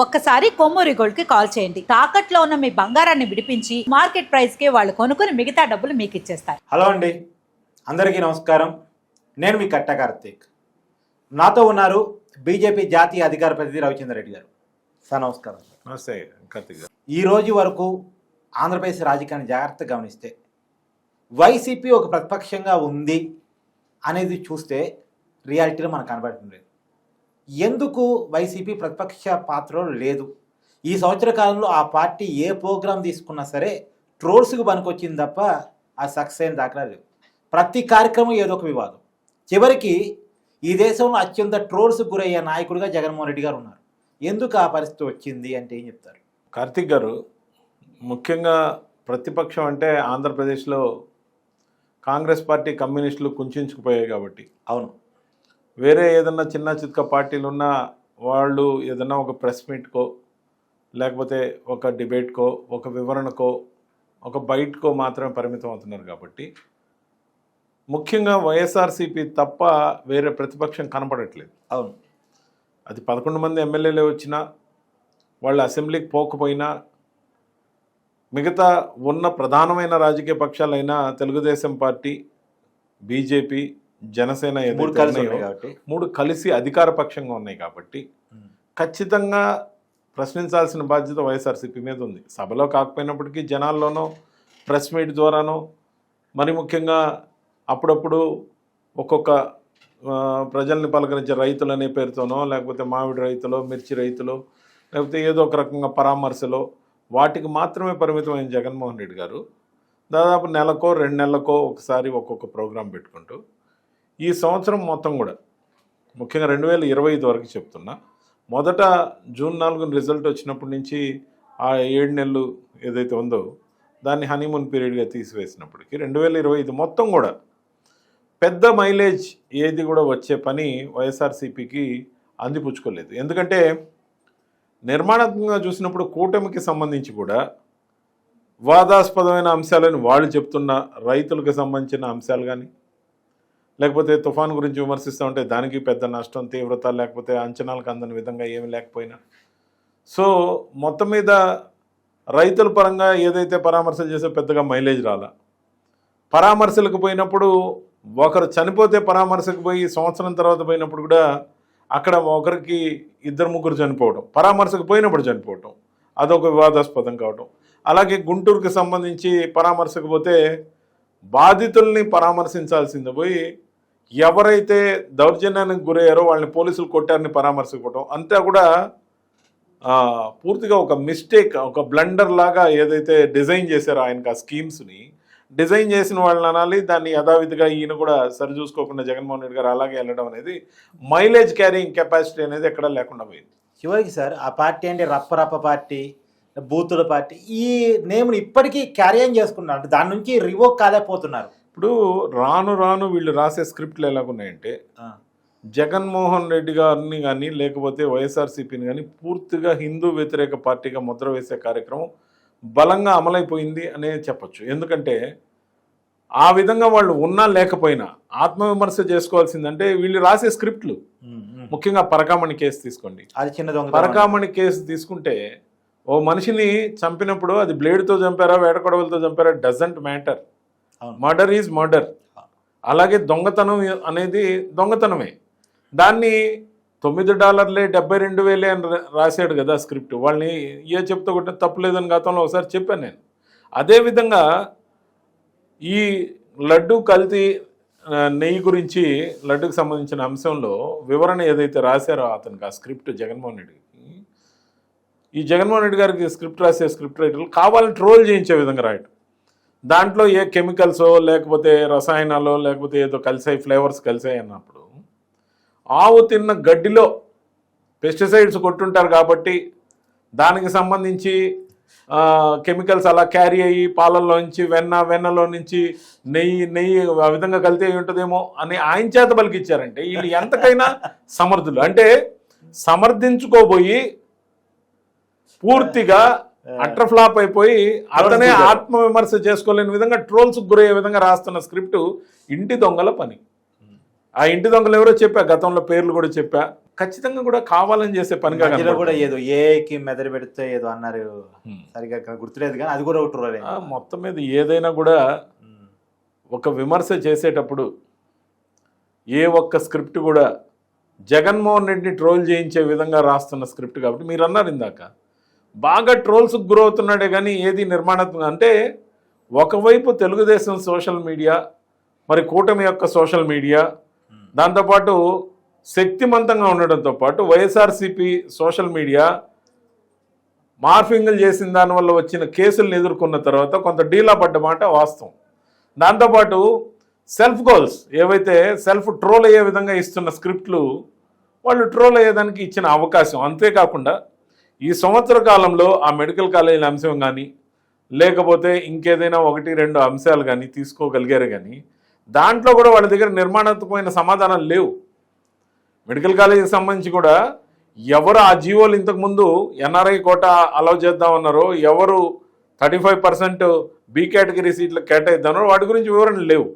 ఒక్కసారి కొమ్మూరి గోల్డ్ కి కాల్ చేయండి. తాకట్లో ఉన్న మీ బంగారాన్ని విడిపించి మార్కెట్ ప్రైస్ కి వాళ్ళు కొనుక్కుని మిగతా డబ్బులు మీకు ఇచ్చేస్తారు. హలో అండి, అందరికీ నమస్కారం. నేను మీ కట్ట కార్తీక్. నాతో ఉన్నారు బీజేపీ జాతీయ అధికార ప్రతినిధి రవిచంద్ర రెడ్డి గారు. సార్ నమస్కారం. నమస్తే కార్తీక్ గారు. ఈ రోజు వరకు ఆంధ్రప్రదేశ్ రాజకీయాన్ని జాగ్రత్తగా గమనిస్తే వైసీపీ ఒక ప్రతిపక్షంగా ఉంది అనేది చూస్తే రియాలిటీలో మనకు కనబడుతుంది. ఎందుకు వైసీపీ ప్రతిపక్ష పాత్రలో లేదు? ఈ సంవత్సర కాలంలో ఆ పార్టీ ఏ ప్రోగ్రాం తీసుకున్నా సరే ట్రోల్స్కి పనికొచ్చింది తప్ప ఆ సక్సెస్ అయిన దాఖలా లేవు. ప్రతి కార్యక్రమం ఏదో ఒక వివాదం. చివరికి ఈ దేశంలో అత్యంత ట్రోల్స్కి గురయ్యే నాయకుడిగా జగన్మోహన్ రెడ్డి గారు ఉన్నారు. ఎందుకు ఆ పరిస్థితి వచ్చింది అంటే ఏం చెప్తారు? కార్తీక్ గారు, ముఖ్యంగా ప్రతిపక్షం అంటే ఆంధ్రప్రదేశ్లో కాంగ్రెస్ పార్టీ, కమ్యూనిస్టులు కుంచుకుపోయాయి కాబట్టి. అవును. వేరే ఏదన్నా చిన్న చిత్క పార్టీలు ఉన్న వాళ్ళు ఏదన్నా ఒక ప్రెస్ మీట్కో, లేకపోతే ఒక డిబేట్కో, ఒక వివరణకో, ఒక బయటకో మాత్రమే పరిమితం అవుతున్నారు కాబట్టి ముఖ్యంగా వైఎస్ఆర్సీపీ తప్ప వేరే ప్రతిపక్షం కనపడట్లేదు. అవును. అది 11 మంది ఎమ్మెల్యేలే వచ్చినా, వాళ్ళు అసెంబ్లీకి పోకపోయినా, మిగతా ఉన్న ప్రధానమైన రాజకీయ పక్షాలైన తెలుగుదేశం పార్టీ, బీజేపీ, జనసేన మూడు కలిసి అధికార పక్షంగా ఉన్నాయి కాబట్టి ఖచ్చితంగా ప్రశ్నించాల్సిన బాధ్యత వైఎస్ఆర్సీపీ మీద ఉంది. సభలో కాకపోయినప్పటికీ జనాల్లోనో, ప్రెస్ మీట్ ద్వారానో, మరి ముఖ్యంగా అప్పుడప్పుడు ఒక్కొక్క ప్రజల్ని పలకరించే రైతులు అనే పేరుతోనో, లేకపోతే మామిడి రైతులో, మిర్చి రైతులో, లేకపోతే ఏదో ఒక రకంగా పరామర్శలో, వాటికి మాత్రమే పరిమితమైన జగన్మోహన్ రెడ్డి గారు దాదాపు నెలకో 2 నెలలకో ఒకసారి ఒక్కొక్క ప్రోగ్రాం పెట్టుకుంటూ ఈ సంవత్సరం మొత్తం కూడా ముఖ్యంగా 2025 వరకు చెప్తున్నా, మొదట జూన్ 4 రిజల్ట్ వచ్చినప్పటి నుంచి ఆ 7 నెలలు ఏదైతే ఉందో దాన్ని హనీమూన్ పీరియడ్గా తీసివేసినప్పటికీ 2025 మొత్తం కూడా పెద్ద మైలేజ్ ఏది కూడా వచ్చే పని వైఎస్ఆర్సీపీకి అందిపుచ్చుకోలేదు. ఎందుకంటే నిర్మాణాత్మకంగా చూసినప్పుడు కూటమికి సంబంధించి కూడా వాదాస్పదమైన అంశాలని వాళ్ళు చెప్తున్న రైతులకు సంబంధించిన అంశాలు కానీ, లేకపోతే తుఫాను గురించి విమర్శిస్తూ ఉంటే దానికి పెద్ద నష్టం, తీవ్రత, లేకపోతే అంచనాలకు అందని విధంగా ఏమి లేకపోయినా, సో మొత్తం మీద రైతుల పరంగా ఏదైతే పరామర్శలు చేసే పెద్దగా మైలేజ్ రాలా. పరామర్శలకు పోయినప్పుడు ఒకరు చనిపోతే పరామర్శకు పోయి సంవత్సరం తర్వాత పోయినప్పుడు కూడా అక్కడ ఒకరికి 2-3 చనిపోవడం, పరామర్శకు పోయినప్పుడు చనిపోవటం, అదొక వివాదాస్పదం కావటం. అలాగే గుంటూరుకి సంబంధించి పరామర్శకు పోతే బాధితుల్ని పరామర్శించాల్సింది పోయి ఎవరైతే దౌర్జన్యానికి గురయ్యారో వాళ్ళని పోలీసులు కొట్టారని పరామర్శించడం అంతా కూడా పూర్తిగా ఒక మిస్టేక్, ఒక బ్లండర్ లాగా ఏదైతే డిజైన్ చేశారో ఆయనకు ఆ స్కీమ్స్ని డిజైన్ చేసిన వాళ్ళని అనాలి. దాన్ని యథావిధిగా ఈయన కూడా సరిచూసుకోకుండా జగన్మోహన్ రెడ్డి గారు అలాగే వెళ్ళడం అనేది మైలేజ్ క్యారింగ్ కెపాసిటీ అనేది ఎక్కడా లేకుండా పోయింది. చివరికి సార్ ఆ పార్టీ అంటే రప్ప పార్టీ, బూతుల పార్టీ, ఈ నేమ్ని ఇప్పటికీ క్యారియన్ చేసుకున్నారు. అంటే దాని నుంచి రివోక్ కాలేకపోతున్నారు. ఇప్పుడు రాను రాను వీళ్ళు రాసే స్క్రిప్ట్లు ఎలాగున్నాయంటే జగన్మోహన్ రెడ్డి గారిని కానీ, లేకపోతే వైఎస్ఆర్సీపీని కానీ పూర్తిగా హిందూ వ్యతిరేక పార్టీగా ముద్ర వేసే కార్యక్రమం బలంగా అమలైపోయింది అనే చెప్పచ్చు. ఎందుకంటే ఆ విధంగా వాళ్ళు ఉన్నా లేకపోయినా ఆత్మవిమర్శ చేసుకోవాల్సిందంటే వీళ్ళు రాసే స్క్రిప్ట్లు. ముఖ్యంగా పరకామణి కేసు తీసుకోండి. అది చిన్న పరకామణి కేసు తీసుకుంటే ఓ మనిషిని చంపినప్పుడు అది బ్లేడ్తో చంపారా, వేటకొడవలతో చంపారా, doesn't matter. Murder is murder. అలాగే దొంగతనం అనేది దొంగతనమే. దాన్ని $9 72,000 అని రాశాడు కదా స్క్రిప్ట్. వాళ్ళని ఏ చెప్తా కొట్టిన తప్పు లేదని గతంలో ఒకసారి చెప్పాను నేను. అదేవిధంగా ఈ లడ్డు కల్తీ నెయ్యి గురించి, లడ్డుకు సంబంధించిన అంశంలో వివరణ ఏదైతే రాశారో అతనికి ఆ స్క్రిప్ట్ జగన్మోహన్ రెడ్డికి, ఈ జగన్మోహన్ రెడ్డి గారికి స్క్రిప్ట్ రాసే స్క్రిప్ట్ రైటర్లు కావాలని ట్రోల్ చేయించే విధంగా రాయటం. దాంట్లో ఏ కెమికల్సో, లేకపోతే రసాయనాలో, లేకపోతే ఏదో కలిసాయి, ఫ్లేవర్స్ కలిసాయి అన్నప్పుడు ఆవు తిన్న గడ్డిలో పెస్టిసైడ్స్ కొట్టుంటారు కాబట్టి దానికి సంబంధించి కెమికల్స్ అలా క్యారీ అయ్యి పాలల్లోంచి వెన్నలో నుంచి నెయ్యి ఆ విధంగా కలితే అయి ఉంటుందేమో అని ఆయన చేత పలికిచ్చారంటే వీళ్ళు ఎంతకైనా సమర్థులు. అంటే సమర్థించుకోబోయి పూర్తిగా అట్రఫ్లాప్ అయిపోయి అతనే ఆత్మవిమర్శ చేసుకోలేని విధంగా ట్రోల్స్ గురయ్యే విధంగా రాస్తున్న స్క్రిప్ట్ ఇంటి దొంగల పని. ఆ ఇంటి దొంగలు ఎవరో చెప్పా, గతంలో పేర్లు కూడా చెప్పా. ఖచ్చితంగా కూడా కావాలని చేసే పనిగా మధ్యలో కూడా కనబడుతుంది. ఏదో ఏకి మెదడు పెడితే ఏదో అన్నారు, సరిగా గుర్తులేదు కానీ అది కూడా ఒకటి రోల్ ఆ, మొత్తం మీద ఏదైనా కూడా ఒక విమర్శ చేసేటప్పుడు ఏ ఒక్క స్క్రిప్ట్ కూడా జగన్మోహన్ రెడ్డిని ట్రోల్ చేయించే విధంగా రాస్తున్న స్క్రిప్ట్ కాబట్టి మీరు అన్నారు ఇందాక బాగా ట్రోల్స్కి గురవుతున్నాడే కానీ ఏది నిర్మాణాత్మక అంటే ఒకవైపు తెలుగుదేశం సోషల్ మీడియా, మరి కూటమి యొక్క సోషల్ మీడియా, దాంతోపాటు శక్తిమంతంగా ఉండడంతో పాటు వైఎస్ఆర్సీపీ సోషల్ మీడియా మార్ఫింగ్లు చేసిన దానివల్ల వచ్చిన కేసులను ఎదుర్కొన్న తర్వాత కొంత డీలా పడ్డ మాట వాస్తవం. దాంతోపాటు సెల్ఫ్ గోల్స్ ఏవైతే సెల్ఫ్ ట్రోల్ అయ్యే విధంగా ఇస్తున్న స్క్రిప్ట్లు వాళ్ళు ట్రోల్ అయ్యేదానికి ఇచ్చిన అవకాశం. అంతేకాకుండా ఈ సంవత్సర కాలంలో ఆ మెడికల్ కాలేజీల అంశం కానీ లేకపోతే ఇంకేదైనా 1-2 అంశాలు కానీ తీసుకోగలిగారు కానీ దాంట్లో కూడా వాళ్ళ దగ్గర నిర్మాణాత్మకమైన సమాధానాలు లేవు. మెడికల్ కాలేజీకి సంబంధించి కూడా ఎవరు ఆ జీవోలు ఇంతకుముందు ఎన్ఆర్ఐ కోటా అలౌ చేద్దామన్నారో, ఎవరు 35% బి కేటగిరీ సీట్లు కేటాయిద్దామన్నారో వాటి గురించి వివరణ లేవు.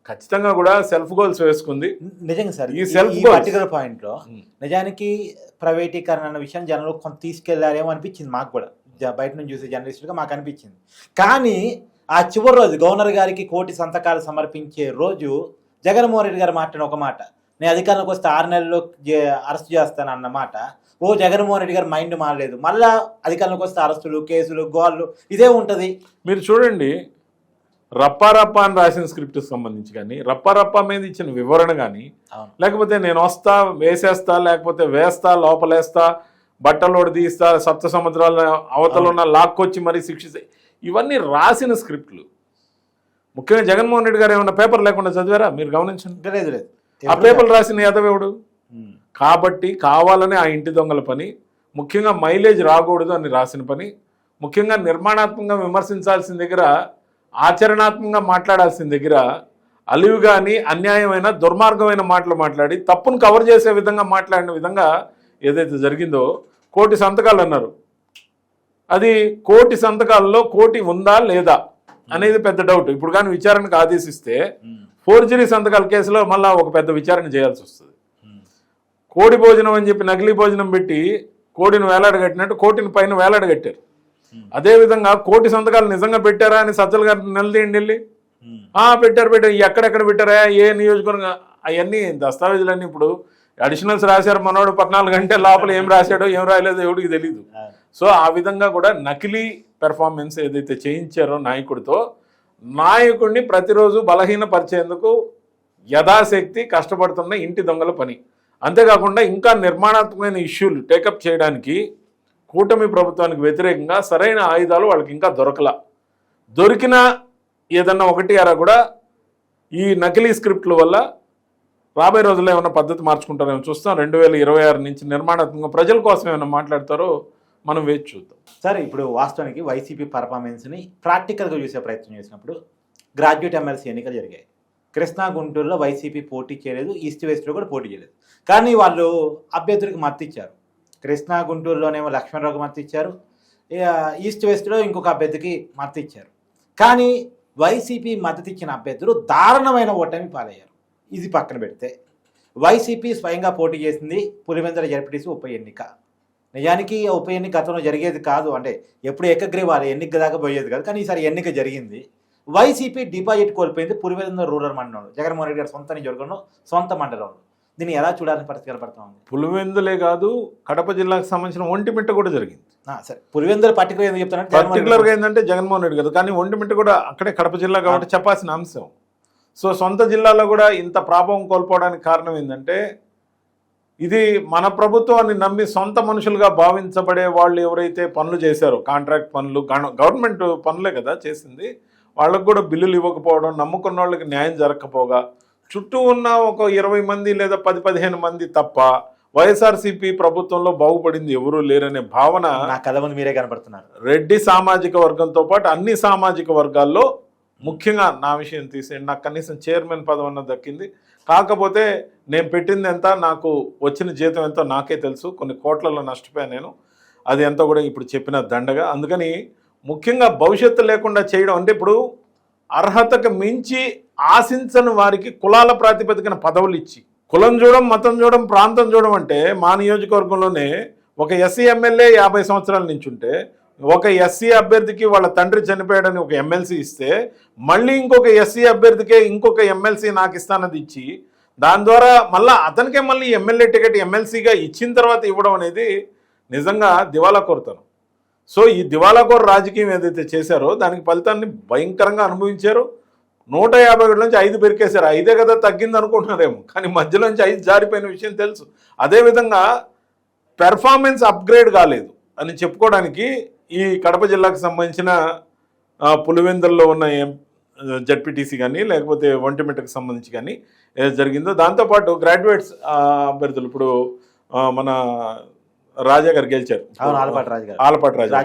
ఖచ్చితంగా కూడా సెల్ఫ్ గోల్స్ వేసుకుంది. నిజంగా సార్ ఈ సెల్ఫ్ ఈ పర్టికులర్ పాయింట్ లో నిజానికి ప్రైవేటీకరణ అన్న విషయం జనంలో కొంత తీసుకెళ్లారేమో అనిపించింది మాకు కూడా, బయట నుంచి చూసే జర్నలిస్టులుగా మాకు అనిపించింది. కానీ ఆ చివరి రోజు గవర్నర్ గారికి 1 కోటి సంతకాలు సమర్పించే రోజు జగన్మోహన్ రెడ్డి గారు మాట్లాడిన ఒక మాట, నేను అధికారంలోకి వస్తే 6 నెలల్లో అరెస్ట్ చేస్తాను అన్నమాట. జగన్మోహన్ రెడ్డి గారు మైండ్ మారలేదు, మళ్ళా అధికారంలోకి వస్తే అరెస్టులు, కేసులు, గోళ్ళు ఇదే ఉంటుంది. మీరు చూడండి, రప్పారప్ప అని రాసిన స్క్రిప్ట్కి సంబంధించి కానీ రప్పారప్ప మీద ఇచ్చిన వివరణ కానీ లేకపోతే నేను వస్తా వేసేస్తా లేకపోతే వేస్తా లోపలేస్తా బట్టలోడు తీస్తా సప్త సముద్రాల అవతల ఉన్న లాక్కొచ్చి మరీ శిక్షిస్తే ఇవన్నీ రాసిన స్క్రిప్ట్లు. ముఖ్యంగా జగన్మోహన్ రెడ్డి గారు ఏమన్నా పేపర్ లేకుండా చదివారా మీరు గమనించండి. లేదు లేదు, ఆ పేపర్లు రాసిన ఎదవేవుడు. కాబట్టి కావాలని ఆ ఇంటి దొంగల పని, ముఖ్యంగా మైలేజ్ రాకూడదు అని రాసిన పని, ముఖ్యంగా నిర్మాణాత్మకంగా విమర్శించాల్సిన దగ్గర ఆచరణాత్మకంగా మాట్లాడాల్సిన దగ్గర అలివి కానీ అన్యాయమైన దుర్మార్గమైన మాటలు మాట్లాడి తప్పును కవర్ చేసే విధంగా మాట్లాడిన విధంగా ఏదైతే జరిగిందో 1 కోటి సంతకాలు అన్నారు. అది 1 కోటి సంతకాల్లో 1 కోటి ఉందా లేదా అనేది పెద్ద డౌట్. ఇప్పుడు కానీ విచారణకు ఆదేశిస్తే ఫోర్జరీ సంతకాల కేసులో మళ్ళీ ఒక పెద్ద విచారణ చేయాల్సి వస్తుంది. కోడి భోజనం అని చెప్పి నకిలీ భోజనం పెట్టి కోడిని వేలాడగట్టినట్టు 1 కోటిని పైన వేలాడగట్టారు. అదేవిధంగా 1 కోటి సంతకాలు నిజంగా పెట్టారా అని సజ్జల గారు నిలదీయండి వెళ్ళి, పెట్టారు ఎక్కడెక్కడ పెట్టారా, ఏ నియోజకవర్గం, అవన్నీ దస్తావేజులన్నీ ఇప్పుడు అడిషనల్స్ రాశారు. మనోడు 14 గంటల లోపల ఏం రాశాడో ఏం రాయలేదో ఎవడికి తెలీదు. సో ఆ విధంగా కూడా నకిలీ పెర్ఫార్మెన్స్ ఏదైతే చేయించారో నాయకుడితో, నాయకుడిని ప్రతిరోజు బలహీనపరిచేందుకు యథాశక్తి కష్టపడుతున్న ఇంటి దొంగల పని. అంతేకాకుండా ఇంకా నిర్మాణాత్మకమైన ఇష్యూలు టేకప్ చేయడానికి కూటమి ప్రభుత్వానికి వ్యతిరేకంగా సరైన ఆయుధాలు వాళ్ళకి ఇంకా దొరికినా ఏదన్నా 1-6 కూడా ఈ నకిలీ స్క్రిప్ట్ల వల్ల రాబోయే రోజుల్లో ఏమైనా పద్ధతి మార్చుకుంటారేమో చూస్తాం. 2026 నుంచి నిర్మాణాత్మకంగా ప్రజల కోసం ఏమైనా మాట్లాడతారో మనం వేచి చూద్దాం. సార్ ఇప్పుడు వాస్తవానికి వైసీపీ పర్ఫార్మెన్స్ని ప్రాక్టికల్గా చూసే ప్రయత్నం చేసినప్పుడు గ్రాడ్యుయేట్ ఎమ్మెల్సీ ఎన్నికలు జరిగాయి. కృష్ణా గుంటూరులో వైసీపీ పోటీ చేయలేదు, ఈస్ట్ వెస్ట్లో కూడా పోటీ చేయలేదు. కానీ వాళ్ళు అభ్యర్థులకు మద్దతు ఇచ్చారు. కృష్ణా గుంటూరులోనేమో లక్ష్మణరావుకి మద్దతు ఇచ్చారు, ఈస్ట్ వెస్ట్లో ఇంకొక అభ్యర్థికి మద్దతు ఇచ్చారు. కానీ వైసీపీ మద్దతు ఇచ్చిన అభ్యర్థులు దారుణమైన ఓటమి పాలయ్యారు. ఇది పక్కన పెడితే వైసీపీ స్వయంగా పోటీ చేసింది పులివెందుల జడ్పీటీసీ ఉప ఎన్నిక. నిజానికి ఉప ఎన్నిక గతంలో జరిగేది కాదు, అంటే ఎప్పుడు ఏకగ్రీవాల ఎన్నిక దాకా పోయేది కాదు. కానీ ఈసారి ఎన్నిక జరిగింది. వైసీపీ డిపాజిట్ కోల్పోయింది పులివెందుల రూరల్ మండలంలో, జగన్మోహన్ రెడ్డి గారు సొంత నియోజకవర్గంలో సొంత మండలంలో. దీన్ని ఎలా చూడాలని పరిస్థితి కనపడతా ఉంది? పులివెందులే కాదు, కడప జిల్లాకు సంబంధించిన ఒంటిమిట్ట కూడా జరిగింది. సరే, పులివెందుల పర్టికులర్ ఎందుకు చెప్తానంటే పర్టికులర్గా ఏంటంటే జగన్మోహన్ రెడ్డి గారు, కానీ ఒంటిమిట్ట కూడా అక్కడే కడప జిల్లా కాబట్టి చెప్పాల్సిన అంశం. సో సొంత జిల్లాలో కూడా ఇంత ప్రాభవం కోల్పోవడానికి కారణం ఏంటంటే ఇది మన ప్రభుత్వాన్ని నమ్మి సొంత మనుషులుగా భావించబడే వాళ్ళు ఎవరైతే పనులు చేశారో, కాంట్రాక్ట్ పనులు, గవర్నమెంట్ పనులే కదా చేసింది, వాళ్ళకు కూడా బిల్లులు ఇవ్వకపోవడం, నమ్ముకున్న వాళ్ళకి న్యాయం జరగకపోగా చుట్టూ ఉన్న ఒక 20 మంది లేదా 10-15 మంది తప్ప వైఎస్ఆర్సీపీ ప్రభుత్వంలో బాగుపడింది ఎవరూ లేరనే భావన నా కథ ముందు మీరే కనపడుతున్నారు. రెడ్డి సామాజిక వర్గంతో పాటు అన్ని సామాజిక వర్గాల్లో, ముఖ్యంగా నా విషయం తీసేయండి, నాకు కనీసం చైర్మన్ పదవి అన్నది దక్కింది. కాకపోతే నేను పెట్టింది ఎంత, నాకు వచ్చిన జీతం ఎంతో నాకే తెలుసు. కొన్ని కోట్లలో నష్టపోయాను నేను, అది ఎంతో కూడా ఇప్పుడు చెప్పిన దండగా. అందుకని ముఖ్యంగా భవిష్యత్తు లేకుండా చేయడం అంటే ఇప్పుడు అర్హతకు మించి ఆశించని వారికి కులాల ప్రాతిపదికన పదవులు ఇచ్చి, కులం చూడడం, మతం చూడడం, ప్రాంతం చూడడం అంటే మా నియోజకవర్గంలోనే ఒక ఎస్సీ ఎమ్మెల్యే 50 సంవత్సరాల నుంచి ఉంటే, ఒక ఎస్సీ అభ్యర్థికి వాళ్ళ తండ్రి చనిపోయాడని ఒక ఎమ్మెల్సీ ఇస్తే, మళ్ళీ ఇంకొక ఎస్సీ అభ్యర్థికే ఇంకొక ఎమ్మెల్సీ నాకు ఇస్తానది ఇచ్చి, దాని ద్వారా మళ్ళీ అతనికే మళ్ళీ ఎమ్మెల్యే టికెట్ ఎమ్మెల్సీగా ఇచ్చిన తర్వాత ఇవ్వడం అనేది నిజంగా దివాలా కోరుతాను. సో ఈ దివాలాకోరు రాజకీయం ఏదైతే చేశారో దానికి ఫలితాన్ని భయంకరంగా అనుభవించారు. 150 నుంచి 5 పెరికేశారు. 5 కదా తగ్గింది అనుకుంటున్నారేమో, కానీ మధ్యలోంచి 5 జారిపోయిన విషయం తెలుసు. అదేవిధంగా పెర్ఫార్మెన్స్ అప్గ్రేడ్ కాలేదు అని చెప్పుకోవడానికి ఈ కడప జిల్లాకు సంబంధించిన పులివెందుల్లో ఉన్న జడ్పీటీసీ కానీ లేకపోతే ఒంటిమిట్టకు సంబంధించి కానీ ఏది జరిగిందో, దాంతోపాటు గ్రాడ్యుయేట్స్ అభ్యర్థులు ఇప్పుడు మన రాజా గారు గెలిచారు, ఆలపాటి రాజా.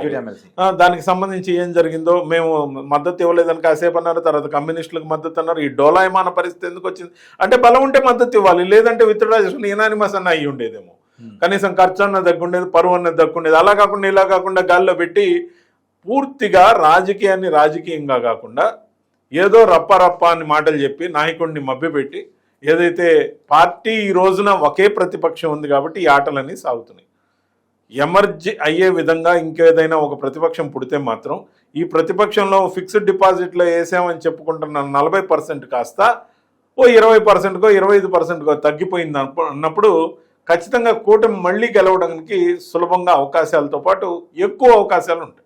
దానికి సంబంధించి ఏం జరిగిందో, మేము మద్దతు ఇవ్వలేదని కాసేపు అన్నారు, తర్వాత కమ్యూనిస్టులకు మద్దతు అన్నారు. ఈ డోలాయమాన పరిస్థితి ఎందుకు వచ్చింది అంటే, బలం ఉంటే మద్దతు ఇవ్వాలి, లేదంటే విత్డ్రా చేసుకుని యునానిమస్ అన్న అయ్యి ఉండేదేమో, కనీసం ఖర్చు అన్న దక్కుండేది, పరువు అన్నది దక్కుండేది. అలా కాకుండా ఇలా కాకుండా గాల్లో పెట్టి పూర్తిగా రాజకీయాన్ని రాజకీయంగా కాకుండా ఏదో రప్ప అని మాటలు చెప్పి నాయకుడిని మభ్యపెట్టి, ఏదైతే పార్టీ ఈ రోజున ఒకే ప్రతిపక్షం ఉంది కాబట్టి ఈ ఆటలన్నీ సాగుతున్నాయి. ఎమర్జీ అయ్యే విధంగా ఇంకేదైనా ఒక ప్రతిపక్షం పుడితే మాత్రం ఈ ప్రతిపక్షంలో ఫిక్స్డ్ డిపాజిట్లో వేసామని చెప్పుకుంటున్న 40% కాస్త ఓ 20%కో 25%కో తగ్గిపోయింది అన్నప్పుడు ఖచ్చితంగా కూటమి మళ్ళీ గెలవడానికి సులభంగా అవకాశాలతో పాటు ఎక్కువ అవకాశాలు ఉంటాయి.